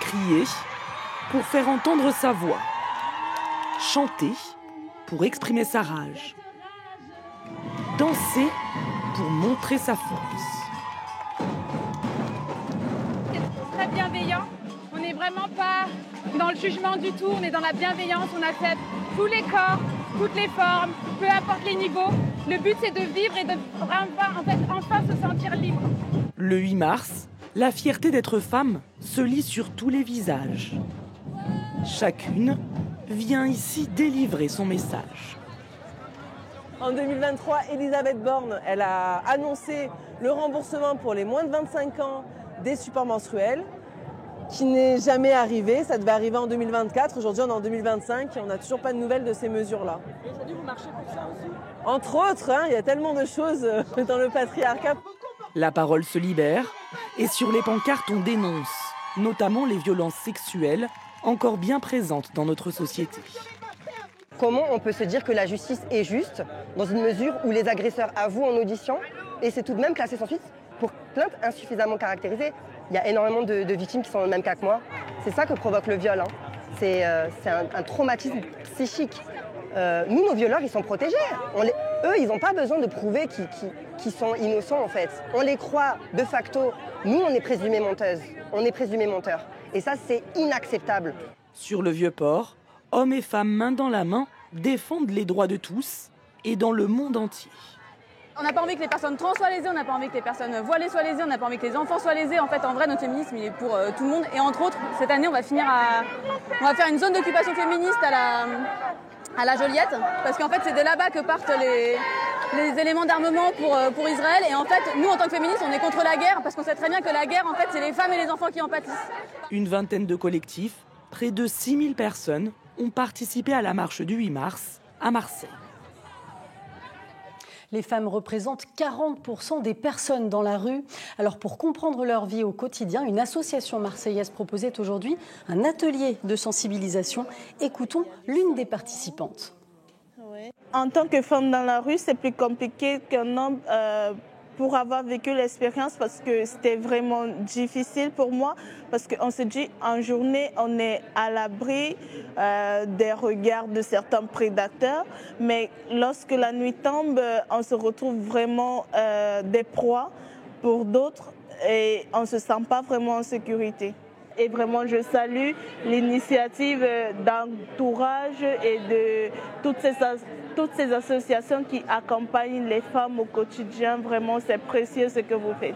Crier pour faire entendre sa voix. Chanter pour exprimer sa rage. Danser pour montrer sa force. C'est très bienveillant. On n'est vraiment pas dans le jugement du tout. On est dans la bienveillance. On accepte tous les corps, toutes les formes, peu importe les niveaux. Le but, c'est de vivre et de enfin se sentir libre. Le 8 mars, la fierté d'être femme se lit sur tous les visages. Chacune vient ici délivrer son message. En 2023, Elisabeth Borne, elle a annoncé le remboursement pour les moins de 25 ans des supports menstruels, qui n'est jamais arrivé. Ça devait arriver en 2024. Aujourd'hui, on est en 2025 et on n'a toujours pas de nouvelles de ces mesures-là. Et aujourd'hui, vous marchez pour ça aussi ? Entre autres, il y a tellement de choses dans le patriarcat. La parole se libère et sur les pancartes, on dénonce, notamment les violences sexuelles, encore bien présentes dans notre société. Comment on peut se dire que la justice est juste dans une mesure où les agresseurs avouent en audition et c'est tout de même classé sans suite pour plainte insuffisamment caractérisée. Il y a énormément de victimes qui sont dans le même cas que moi. C'est ça que provoque le viol. C'est un traumatisme psychique. Nous, nos violeurs, ils sont protégés. Eux, ils n'ont pas besoin de prouver qu'ils sont innocents, en fait. On les croit de facto. Nous, on est présumés menteuses. On est présumés menteurs. Et ça, c'est inacceptable. Sur le Vieux-Port, hommes et femmes main dans la main défendent les droits de tous et dans le monde entier. On n'a pas envie que les personnes trans soient lésées, on n'a pas envie que les personnes voilées soient lésées, on n'a pas envie que les enfants soient lésés. En fait, en vrai, notre féminisme, il est pour tout le monde. Et entre autres, cette année, on va faire une zone d'occupation féministe à la Joliette. Parce qu'en fait, c'est de là-bas que partent les éléments d'armement pour Israël. Et en fait, nous, en tant que féministes, on est contre la guerre. Parce qu'on sait très bien que la guerre, en fait, c'est les femmes et les enfants qui en pâtissent. Une vingtaine de collectifs, près de 6000 personnes, ont participé à la marche du 8 mars à Marseille. Les femmes représentent 40% des personnes dans la rue. Alors pour comprendre leur vie au quotidien, une association marseillaise proposait aujourd'hui un atelier de sensibilisation. Écoutons l'une des participantes. En tant que femme dans la rue, c'est plus compliqué qu'un homme pour avoir vécu l'expérience parce que c'était vraiment difficile pour moi. Parce qu'on se dit, en journée, on est à l'abri des regards de certains prédateurs. Mais lorsque la nuit tombe, on se retrouve vraiment des proies pour d'autres et on ne se sent pas vraiment en sécurité. Et vraiment, je salue l'initiative d'entourage et de toutes ces associations qui accompagnent les femmes au quotidien. Vraiment, c'est précieux ce que vous faites.